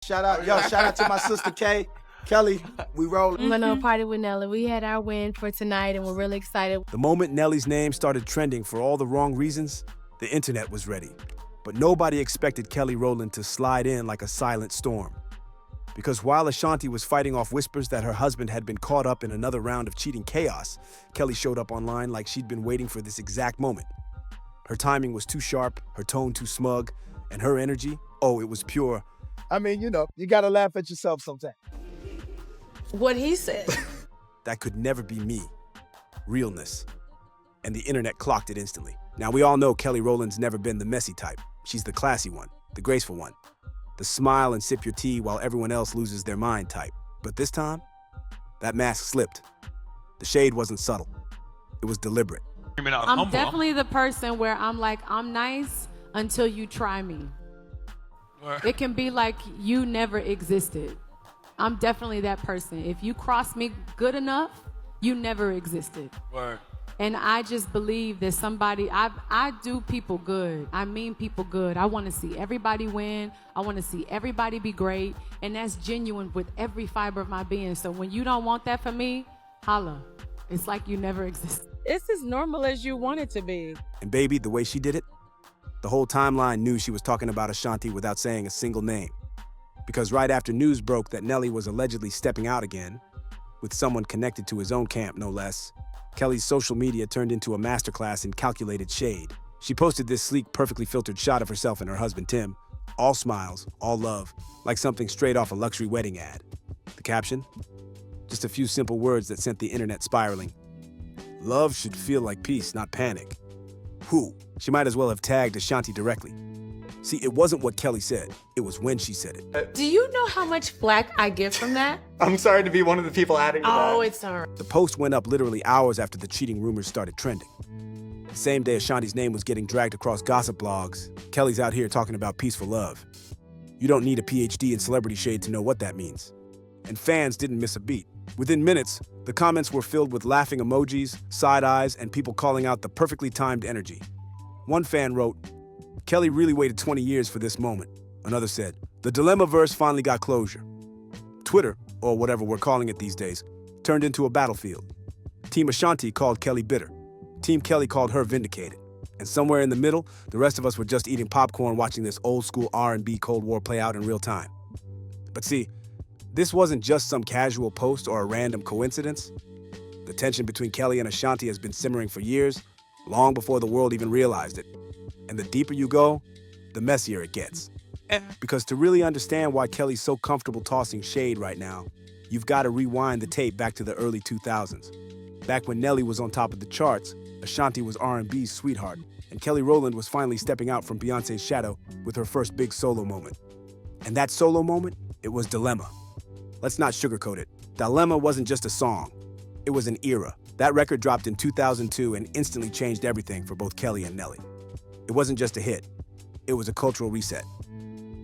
shout out to my sister Kay. Kelly, we rolling. I'm gonna party with Nelly. We had our win for tonight and we're really excited. The moment Nelly's name started trending for all the wrong reasons, the internet was ready. But nobody expected Kelly Rowland to slide in like a silent storm. Because while Ashanti was fighting off whispers that her husband had been caught up in another round of cheating chaos, Kelly showed up online like she'd been waiting for this exact moment. Her timing was too sharp, her tone too smug, and her energy, oh, it was pure. I mean, you know, you gotta laugh at yourself sometimes. What he said. That could never be me. Realness. And the internet clocked it instantly. Now, we all know Kelly Rowland's never been the messy type. She's the classy one, the graceful one, the smile and sip your tea while everyone else loses their mind type. But this time, that mask slipped. The shade wasn't subtle. It was deliberate. I'm definitely the person where I'm like, I'm nice until you try me. It can be like you never existed. I'm definitely that person. If you cross me good enough, you never existed. Word. And I just believe that I do people good. I mean people good. I want to see everybody win. I want to see everybody be great. And that's genuine with every fiber of my being. So when you don't want that for me, holla. It's like you never existed. It's as normal as you want it to be. And baby, the way she did it, the whole timeline knew she was talking about Ashanti without saying a single name. Because right after news broke that Nelly was allegedly stepping out again, with someone connected to his own camp, no less, Kelly's social media turned into a masterclass in calculated shade. She posted this sleek, perfectly filtered shot of herself and her husband, Tim, all smiles, all love, like something straight off a luxury wedding ad. The caption? Just a few simple words that sent the internet spiraling. Love should feel like peace, not panic. Who? She might as well have tagged Ashanti directly. See, it wasn't what Kelly said. It was when she said it. Do you know how much flack I get from that? I'm sorry to be one of the people adding to that. Oh, it's all right. The post went up literally hours after the cheating rumors started trending. The same day Ashanti's name was getting dragged across gossip blogs, Kelly's out here talking about peaceful love. You don't need a PhD in celebrity shade to know what that means. And fans didn't miss a beat. Within minutes, the comments were filled with laughing emojis, side eyes, and people calling out the perfectly timed energy. One fan wrote, Kelly really waited 20 years for this moment. Another said, the dilemma-verse finally got closure. Twitter, or whatever we're calling it these days, turned into a battlefield. Team Ashanti called Kelly bitter. Team Kelly called her vindicated. And somewhere in the middle, the rest of us were just eating popcorn watching this old-school R&B Cold War play out in real time. But see, this wasn't just some casual post or a random coincidence. The tension between Kelly and Ashanti has been simmering for years, long before the world even realized it. And the deeper you go, the messier it gets. Because to really understand why Kelly's so comfortable tossing shade right now, you've got to rewind the tape back to the early 2000s. Back when Nelly was on top of the charts, Ashanti was R&B's sweetheart, and Kelly Rowland was finally stepping out from Beyoncé's shadow with her first big solo moment. And that solo moment, it was Dilemma. Let's not sugarcoat it. Dilemma wasn't just a song. It was an era. That record dropped in 2002 and instantly changed everything for both Kelly and Nelly. It wasn't just a hit. It was a cultural reset.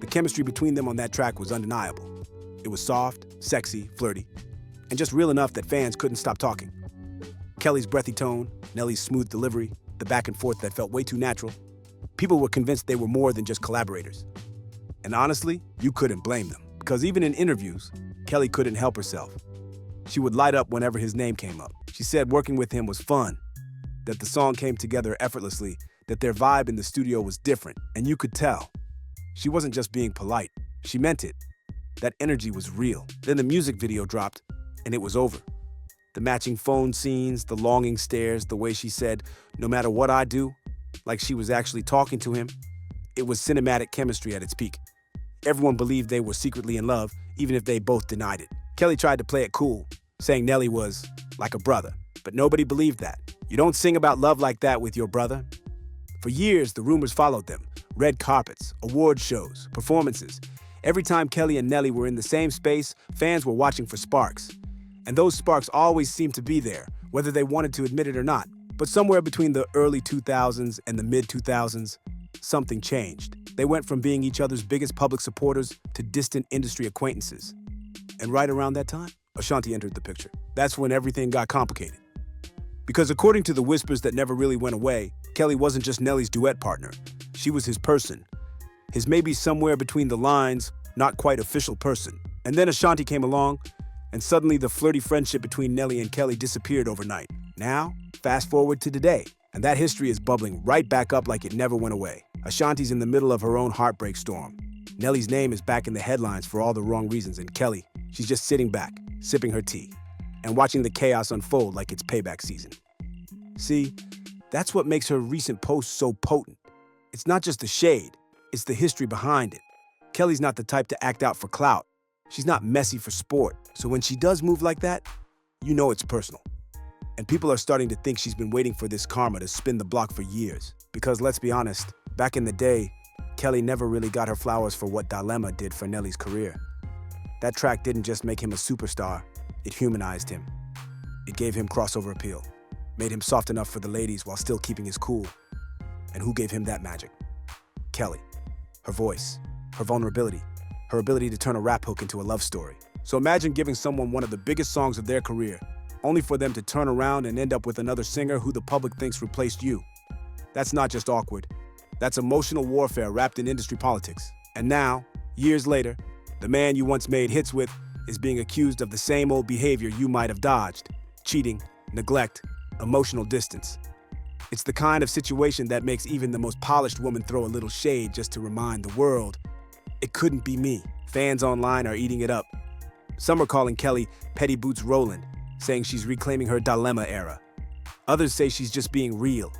The chemistry between them on that track was undeniable. It was soft, sexy, flirty, and just real enough that fans couldn't stop talking. Kelly's breathy tone, Nelly's smooth delivery, the back and forth that felt way too natural. People were convinced they were more than just collaborators. And honestly, you couldn't blame them. Because even in interviews, Kelly couldn't help herself. She would light up whenever his name came up. She said working with him was fun, that the song came together effortlessly, that their vibe in the studio was different, and you could tell. She wasn't just being polite, she meant it. That energy was real. Then the music video dropped, and it was over. The matching phone scenes, the longing stares, the way she said, no matter what I do, like she was actually talking to him, it was cinematic chemistry at its peak. Everyone believed they were secretly in love, even if they both denied it. Kelly tried to play it cool, saying Nelly was like a brother, but nobody believed that. You don't sing about love like that with your brother. For years, the rumors followed them. Red carpets, award shows, performances. Every time Kelly and Nelly were in the same space, fans were watching for sparks. And those sparks always seemed to be there, whether they wanted to admit it or not. But somewhere between the early 2000s and the mid-2000s, something changed. They went from being each other's biggest public supporters to distant industry acquaintances. And right around that time, Ashanti entered the picture. That's when everything got complicated. Because according to the whispers that never really went away, Kelly wasn't just Nelly's duet partner. She was his person. His maybe somewhere between the lines, not quite official person. And then Ashanti came along, and suddenly the flirty friendship between Nelly and Kelly disappeared overnight. Now, fast forward to today, and that history is bubbling right back up like it never went away. Ashanti's in the middle of her own heartbreak storm. Nelly's name is back in the headlines for all the wrong reasons, and Kelly, she's just sitting back, sipping her tea, and watching the chaos unfold like it's payback season. See, that's what makes her recent posts so potent. It's not just the shade, it's the history behind it. Kelly's not the type to act out for clout. She's not messy for sport. So when she does move like that, you know it's personal. And people are starting to think she's been waiting for this karma to spin the block for years. Because let's be honest, back in the day, Kelly never really got her flowers for what Dilemma did for Nelly's career. That track didn't just make him a superstar, it humanized him. It gave him crossover appeal, made him soft enough for the ladies while still keeping his cool. And who gave him that magic? Kelly. Her voice, her vulnerability, her ability to turn a rap hook into a love story. So imagine giving someone one of the biggest songs of their career, only for them to turn around and end up with another singer who the public thinks replaced you. That's not just awkward. That's emotional warfare wrapped in industry politics. And now, years later, the man you once made hits with is being accused of the same old behavior you might have dodged: cheating, neglect, emotional distance. It's the kind of situation that makes even the most polished woman throw a little shade just to remind the world, it couldn't be me. Fans online are eating it up. Some are calling Kelly Petty Boots Rowland, saying she's reclaiming her Dilemma era. Others say she's just being real,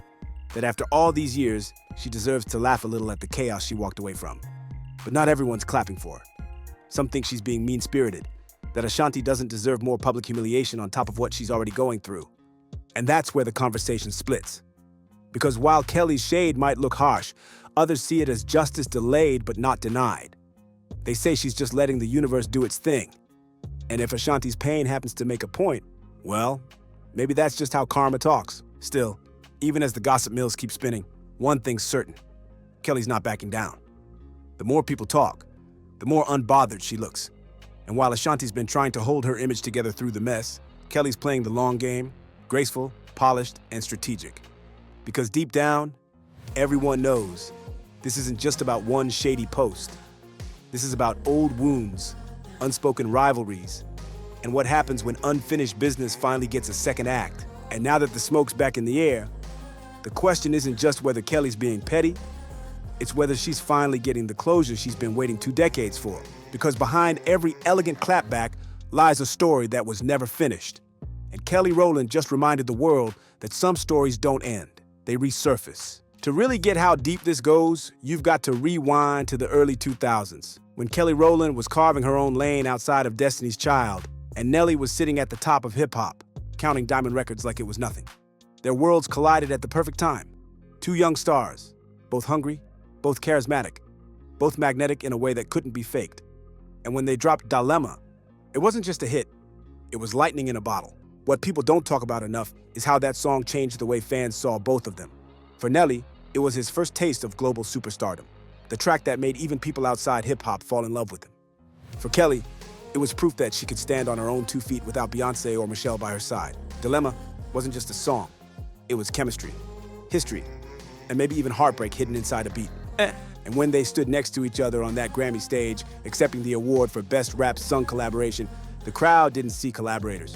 that after all these years, she deserves to laugh a little at the chaos she walked away from. But not everyone's clapping for her. Some think she's being mean-spirited, that Ashanti doesn't deserve more public humiliation on top of what she's already going through. And that's where the conversation splits. Because while Kelly's shade might look harsh, others see it as justice delayed but not denied. They say she's just letting the universe do its thing. And if Ashanti's pain happens to make a point, well, maybe that's just how karma talks. Still, even as the gossip mills keep spinning, one thing's certain: Kelly's not backing down. The more people talk, the more unbothered she looks. And while Ashanti's been trying to hold her image together through the mess, Kelly's playing the long game, graceful, polished, and strategic. Because deep down, everyone knows this isn't just about one shady post. This is about old wounds, unspoken rivalries, and what happens when unfinished business finally gets a second act. And now that the smoke's back in the air, the question isn't just whether Kelly's being petty, it's whether she's finally getting the closure she's been waiting 2 decades for. Because behind every elegant clapback lies a story that was never finished. And Kelly Rowland just reminded the world that some stories don't end, they resurface. To really get how deep this goes, you've got to rewind to the early 2000s, when Kelly Rowland was carving her own lane outside of Destiny's Child, and Nelly was sitting at the top of hip-hop, counting diamond records like it was nothing. Their worlds collided at the perfect time. 2 young stars, both hungry, both charismatic, both magnetic in a way that couldn't be faked. And when they dropped Dilemma, it wasn't just a hit, it was lightning in a bottle. What people don't talk about enough is how that song changed the way fans saw both of them. For Nelly, it was his first taste of global superstardom, the track that made even people outside hip-hop fall in love with him. For Kelly, it was proof that she could stand on her own 2 feet without Beyoncé or Michelle by her side. Dilemma wasn't just a song, it was chemistry, history, and maybe even heartbreak hidden inside a beat. And when they stood next to each other on that Grammy stage, accepting the award for Best Rap Sung Collaboration, the crowd didn't see collaborators.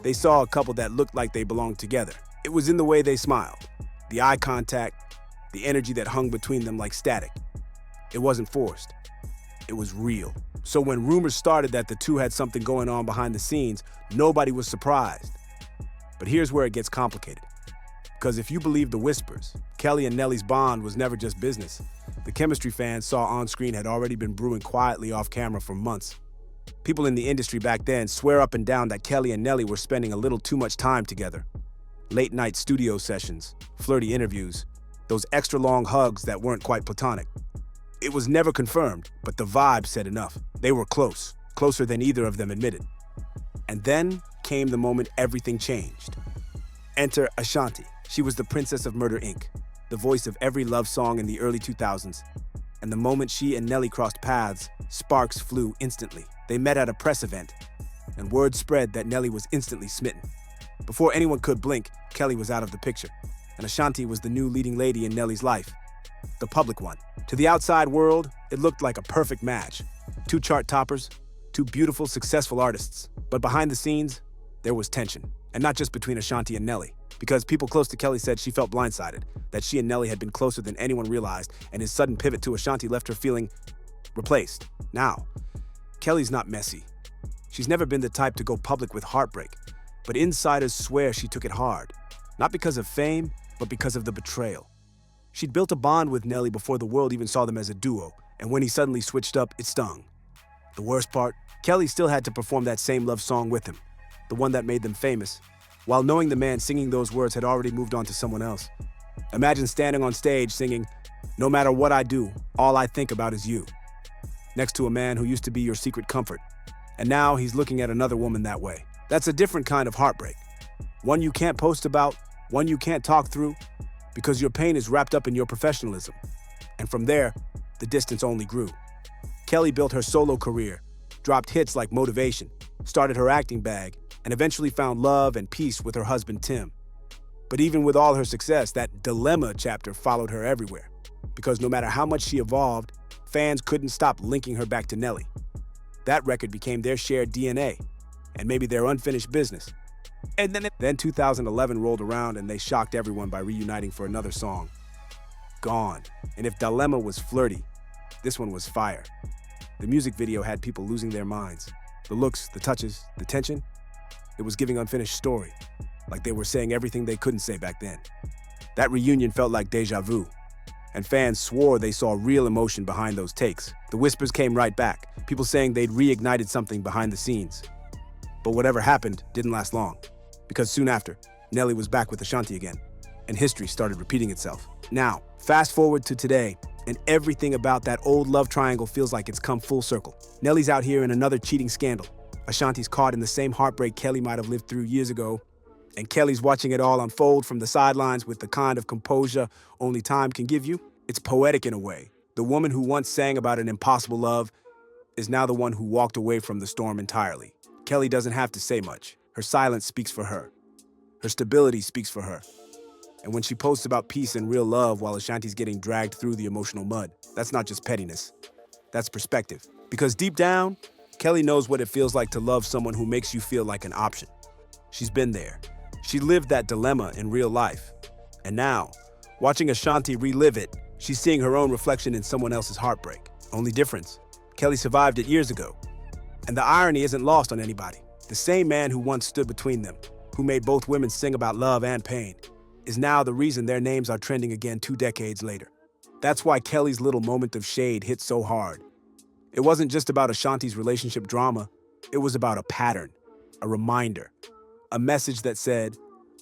They saw a couple that looked like they belonged together. It was in the way they smiled, the eye contact, the energy that hung between them like static. It wasn't forced. It was real. So when rumors started that the two had something going on behind the scenes, nobody was surprised. But here's where it gets complicated. Because if you believe the whispers, Kelly and Nelly's bond was never just business. The chemistry fans saw on screen had already been brewing quietly off camera for months. People in the industry back then swear up and down that Kelly and Nelly were spending a little too much time together. Late night studio sessions, flirty interviews, those extra long hugs that weren't quite platonic. It was never confirmed, but the vibe said enough. They were close, closer than either of them admitted. And then came the moment everything changed. Enter Ashanti. She was the princess of Murder, Inc., the voice of every love song in the early 2000s. And the moment she and Nelly crossed paths, sparks flew instantly. They met at a press event, and word spread that Nelly was instantly smitten. Before anyone could blink, Kelly was out of the picture, and Ashanti was the new leading lady in Nelly's life, the public one. To the outside world, it looked like a perfect match. Two chart toppers, two beautiful, successful artists. But behind the scenes, there was tension. And not just between Ashanti and Nelly. Because people close to Kelly said she felt blindsided, that she and Nelly had been closer than anyone realized, and his sudden pivot to Ashanti left her feeling replaced. Now, Kelly's not messy. She's never been the type to go public with heartbreak, but insiders swear she took it hard. Not because of fame, but because of the betrayal. She'd built a bond with Nelly before the world even saw them as a duo, and when he suddenly switched up, it stung. The worst part, Kelly still had to perform that same love song with him, the one that made them famous, while knowing the man singing those words had already moved on to someone else. Imagine standing on stage singing, "No matter what I do, all I think about is you," next to a man who used to be your secret comfort, and now he's looking at another woman that way. That's a different kind of heartbreak. One you can't post about, one you can't talk through, because your pain is wrapped up in your professionalism. And from there, the distance only grew. Kelly built her solo career, dropped hits like Motivation, started her acting bag, and eventually found love and peace with her husband Tim. But even with all her success, that dilemma chapter followed her everywhere. Because no matter how much she evolved, fans couldn't stop linking her back to Nelly. That record became their shared DNA, and maybe their unfinished business. And then 2011 rolled around and they shocked everyone by reuniting for another song, Gone. And if Dilemma was flirty, this one was fire. The music video had people losing their minds. The looks, the touches, the tension, it was giving unfinished story, like they were saying everything they couldn't say back then. That reunion felt like deja vu, and fans swore they saw real emotion behind those takes. The whispers came right back, people saying they'd reignited something behind the scenes. But whatever happened didn't last long, because soon after, Nelly was back with Ashanti again, and history started repeating itself. Now, fast forward to today, and everything about that old love triangle feels like it's come full circle. Nelly's out here in another cheating scandal. Ashanti's caught in the same heartbreak Kelly might have lived through years ago, and Kelly's watching it all unfold from the sidelines with the kind of composure only time can give you. It's poetic in a way. The woman who once sang about an impossible love is now the one who walked away from the storm entirely. Kelly doesn't have to say much. Her silence speaks for her. Her stability speaks for her. And when she posts about peace and real love while Ashanti's getting dragged through the emotional mud, that's not just pettiness. That's perspective. Because deep down, Kelly knows what it feels like to love someone who makes you feel like an option. She's been there. She lived that dilemma in real life. And now, watching Ashanti relive it, she's seeing her own reflection in someone else's heartbreak. Only difference, Kelly survived it years ago. And the irony isn't lost on anybody. The same man who once stood between them, who made both women sing about love and pain, is now the reason their names are trending again 2 decades later. That's why Kelly's little moment of shade hit so hard. It wasn't just about Ashanti's relationship drama, it was about a pattern, a reminder, a message that said,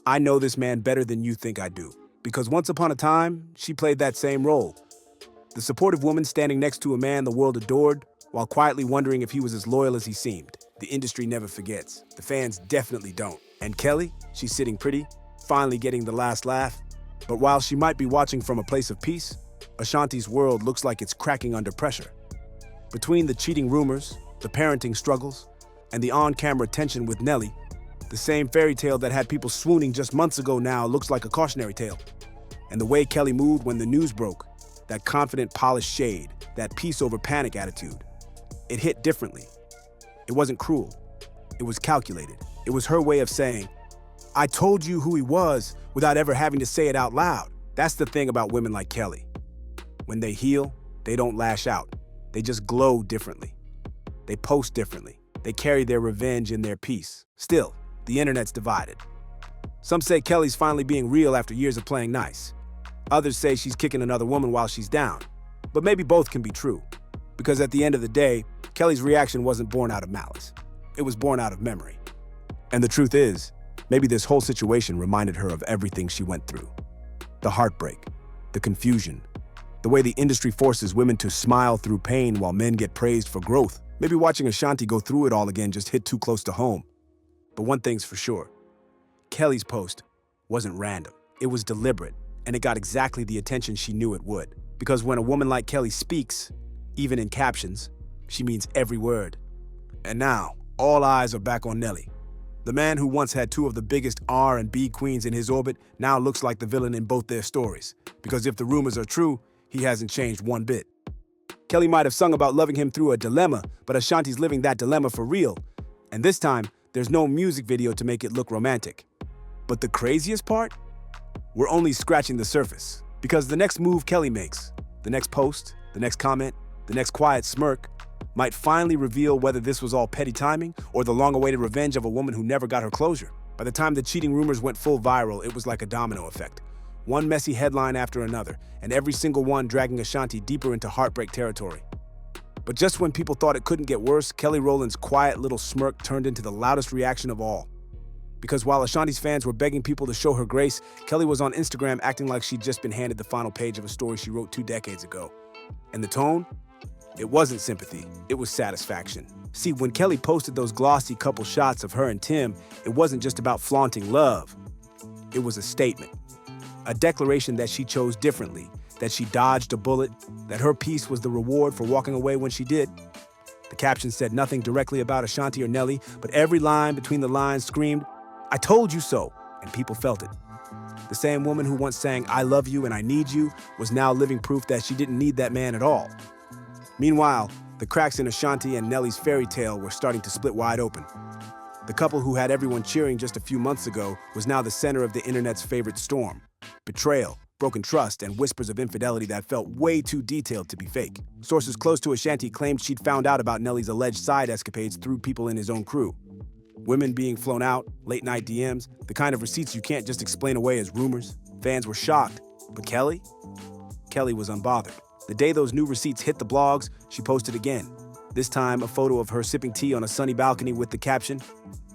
I know this man better than you think I do. Because once upon a time, she played that same role. The supportive woman standing next to a man the world adored, while quietly wondering if he was as loyal as he seemed. The industry never forgets. The fans definitely don't. And Kelly, she's sitting pretty, finally getting the last laugh. But while she might be watching from a place of peace, Ashanti's world looks like it's cracking under pressure. Between the cheating rumors, the parenting struggles, and the on-camera tension with Nelly, the same fairy tale that had people swooning just months ago now looks like a cautionary tale. And the way Kelly moved when the news broke, that confident, polished shade, that peace over panic attitude, it hit differently. It wasn't cruel. It was calculated. It was her way of saying, I told you who he was without ever having to say it out loud. That's the thing about women like Kelly. When they heal, they don't lash out. They just glow differently. They post differently. They carry their revenge in their peace. Still, the internet's divided. Some say Kelly's finally being real after years of playing nice. Others say she's kicking another woman while she's down. But maybe both can be true. Because at the end of the day, Kelly's reaction wasn't born out of malice. It was born out of memory. And the truth is, maybe this whole situation reminded her of everything she went through. The heartbreak, the confusion, the way the industry forces women to smile through pain while men get praised for growth. Maybe watching Ashanti go through it all again just hit too close to home. But one thing's for sure, Kelly's post wasn't random. It was deliberate, and it got exactly the attention she knew it would. Because when a woman like Kelly speaks, even in captions, she means every word. And now, all eyes are back on Nelly. The man who once had 2 of the biggest R&B queens in his orbit now looks like the villain in both their stories. Because if the rumors are true, he hasn't changed one bit. Kelly might have sung about loving him through a dilemma, but Ashanti's living that dilemma for real. And this time, there's no music video to make it look romantic. But the craziest part? We're only scratching the surface. Because the next move Kelly makes, the next post, the next comment, the next quiet smirk, might finally reveal whether this was all petty timing or the long-awaited revenge of a woman who never got her closure. By the time the cheating rumors went full viral, it was like a domino effect. One messy headline after another, and every single one dragging Ashanti deeper into heartbreak territory. But just when people thought it couldn't get worse, Kelly Rowland's quiet little smirk turned into the loudest reaction of all. Because while Ashanti's fans were begging people to show her grace, Kelly was on Instagram acting like she'd just been handed the final page of a story she wrote 2 decades ago. And the tone? It wasn't sympathy, it was satisfaction. See, when Kelly posted those glossy couple shots of her and Tim, it wasn't just about flaunting love. It was a statement. A declaration that she chose differently, that she dodged a bullet, that her peace was the reward for walking away when she did. The caption said nothing directly about Ashanti or Nelly, but every line between the lines screamed, "I told you so," and people felt it. The same woman who once sang, "I love you and I need you," was now living proof that she didn't need that man at all. Meanwhile, the cracks in Ashanti and Nelly's fairy tale were starting to split wide open. The couple who had everyone cheering just a few months ago was now the center of the internet's favorite storm. Betrayal, broken trust, and whispers of infidelity that felt way too detailed to be fake. Sources close to Ashanti claimed she'd found out about Nelly's alleged side escapades through people in his own crew. Women being flown out, late-night DMs, the kind of receipts you can't just explain away as rumors. Fans were shocked. But Kelly? Kelly was unbothered. The day those new receipts hit the blogs, she posted again. This time, a photo of her sipping tea on a sunny balcony with the caption,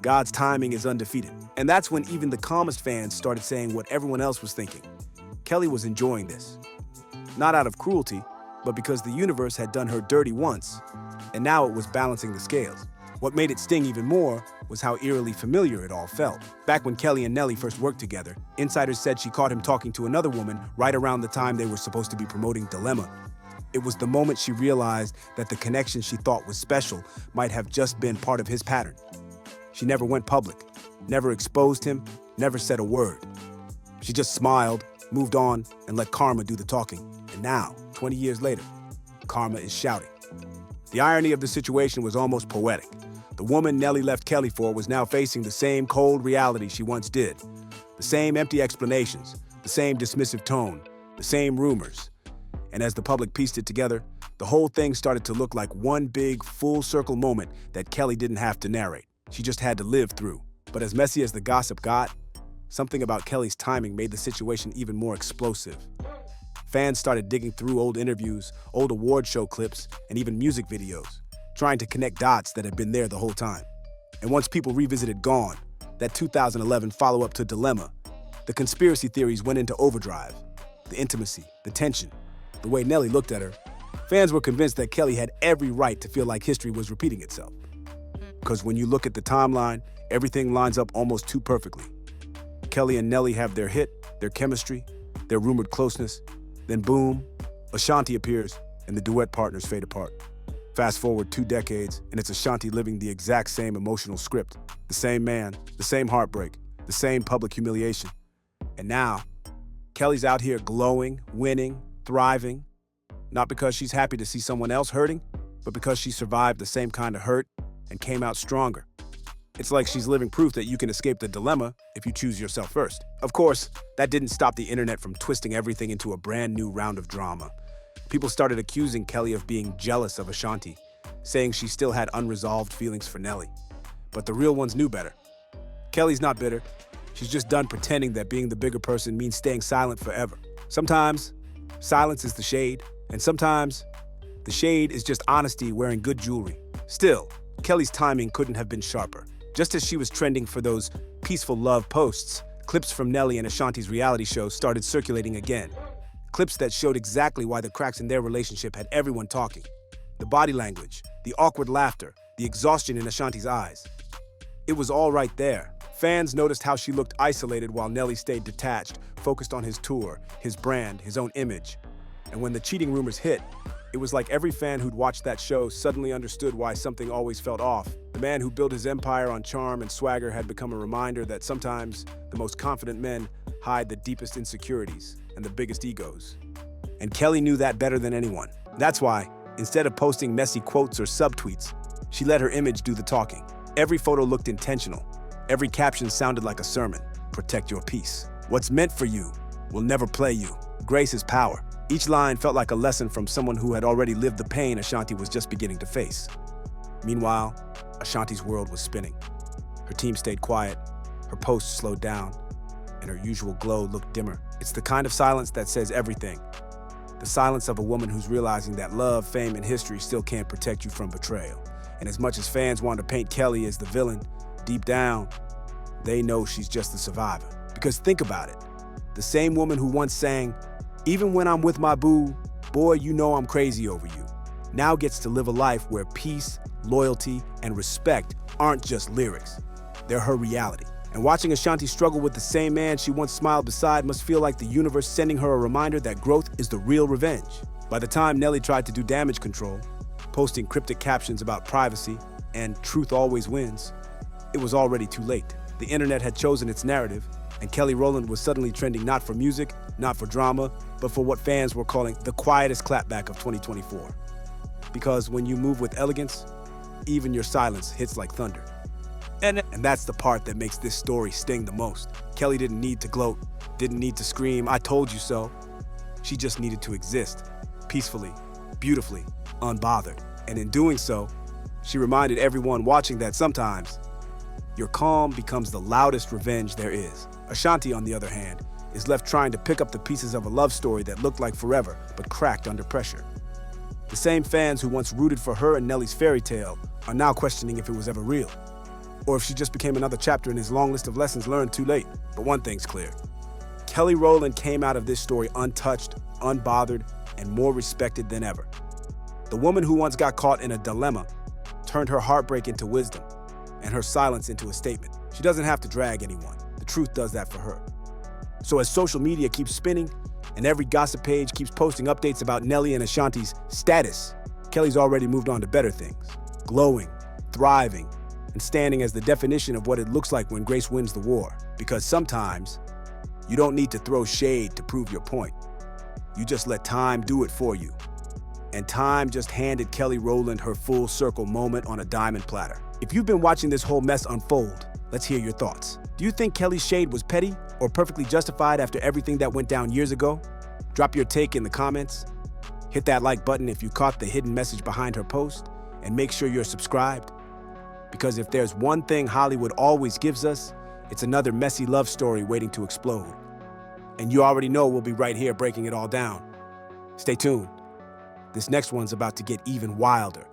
"God's timing is undefeated." And that's when even the calmest fans started saying what everyone else was thinking. Kelly was enjoying this. Not out of cruelty, but because the universe had done her dirty once, and now it was balancing the scales. What made it sting even more was how eerily familiar it all felt. Back when Kelly and Nelly first worked together, insiders said she caught him talking to another woman right around the time they were supposed to be promoting Dilemma. It was the moment she realized that the connection she thought was special might have just been part of his pattern. She never went public, never exposed him, never said a word. She just smiled, moved on, and let karma do the talking. And now, 20 years later, karma is shouting. The irony of the situation was almost poetic. The woman Nelly left Kelly for was now facing the same cold reality she once did. The same empty explanations, the same dismissive tone, the same rumors. And as the public pieced it together, the whole thing started to look like one big, full-circle moment that Kelly didn't have to narrate. She just had to live through. But as messy as the gossip got, something about Kelly's timing made the situation even more explosive. Fans started digging through old interviews, old award show clips, and even music videos, trying to connect dots that had been there the whole time. And once people revisited Gone, that 2011 follow-up to Dilemma, the conspiracy theories went into overdrive. The intimacy, the tension, the way Nelly looked at her, fans were convinced that Kelly had every right to feel like history was repeating itself. Because when you look at the timeline, everything lines up almost too perfectly. Kelly and Nelly have their hit, their chemistry, their rumored closeness. Then boom, Ashanti appears and the duet partners fade apart. Fast forward 2 decades and it's Ashanti living the exact same emotional script. The same man, the same heartbreak, the same public humiliation. And now, Kelly's out here glowing, winning, thriving. Not because she's happy to see someone else hurting, but because she survived the same kind of hurt and came out stronger. It's like she's living proof that you can escape the dilemma if you choose yourself first. Of course, that didn't stop the internet from twisting everything into a brand new round of drama. People started accusing Kelly of being jealous of Ashanti, saying she still had unresolved feelings for Nelly. But the real ones knew better. Kelly's not bitter. She's just done pretending that being the bigger person means staying silent forever. Sometimes, silence is the shade, and sometimes, the shade is just honesty wearing good jewelry. Still, Kelly's timing couldn't have been sharper. Just as she was trending for those peaceful love posts, clips from Nelly and Ashanti's reality show started circulating again. Clips that showed exactly why the cracks in their relationship had everyone talking. The body language, the awkward laughter, the exhaustion in Ashanti's eyes. It was all right there. Fans noticed how she looked isolated while Nelly stayed detached, focused on his tour, his brand, his own image. And when the cheating rumors hit, it was like every fan who'd watched that show suddenly understood why something always felt off. The man who built his empire on charm and swagger had become a reminder that sometimes the most confident men hide the deepest insecurities and the biggest egos. And Kelly knew that better than anyone. That's why, Instead of posting messy quotes or subtweets, she let her image do the talking. Every photo looked intentional. Every caption sounded like a sermon. Protect your peace. What's meant for you will never play you. Grace is power. Each line felt like a lesson from someone who had already lived the pain Ashanti was just beginning to face. Meanwhile, Ashanti's world was spinning. Her team stayed quiet, her posts slowed down, and her usual glow looked dimmer. It's the kind of silence that says everything. The silence of a woman who's realizing that love, fame, and history still can't protect you from betrayal. And as much as fans want to paint Kelly as the villain, deep down, they know she's just the survivor. Because think about it. The same woman who once sang, "Even when I'm with my boo, boy, you know I'm crazy over you," now gets to live a life where peace, loyalty, and respect aren't just lyrics. They're her reality. And watching Ashanti struggle with the same man she once smiled beside must feel like the universe sending her a reminder that growth is the real revenge. By the time Nelly tried to do damage control, posting cryptic captions about privacy and truth always wins, it was already too late. The internet had chosen its narrative, and Kelly Rowland was suddenly trending not for music, not for drama, but for what fans were calling the quietest clapback of 2024. Because when you move with elegance, even your silence hits like thunder. And that's the part that makes this story sting the most. Kelly didn't need to gloat, didn't need to scream, "I told you so." She just needed to exist, peacefully, beautifully, unbothered. And in doing so, she reminded everyone watching that sometimes, your calm becomes the loudest revenge there is. Ashanti, on the other hand, is left trying to pick up the pieces of a love story that looked like forever, but cracked under pressure. The same fans who once rooted for her and Nelly's fairy tale are now questioning if it was ever real, or if she just became another chapter in his long list of lessons learned too late. But one thing's clear. Kelly Rowland came out of this story untouched, unbothered, and more respected than ever. The woman who once got caught in a dilemma turned her heartbreak into wisdom and her silence into a statement. She doesn't have to drag anyone. The truth does that for her. So as social media keeps spinning and every gossip page keeps posting updates about Nelly and Ashanti's status, Kelly's already moved on to better things. Glowing, thriving, and standing as the definition of what it looks like when grace wins the war. Because sometimes, you don't need to throw shade to prove your point. You just let time do it for you. And time just handed Kelly Rowland her full circle moment on a diamond platter. If you've been watching this whole mess unfold, let's hear your thoughts. Do you think Kelly's shade was petty or perfectly justified after everything that went down years ago? Drop your take in the comments. Hit that like button if you caught the hidden message behind her post, and make sure you're subscribed. Because if there's one thing Hollywood always gives us, it's another messy love story waiting to explode. And you already know we'll be right here breaking it all down. Stay tuned. This next one's about to get even wilder.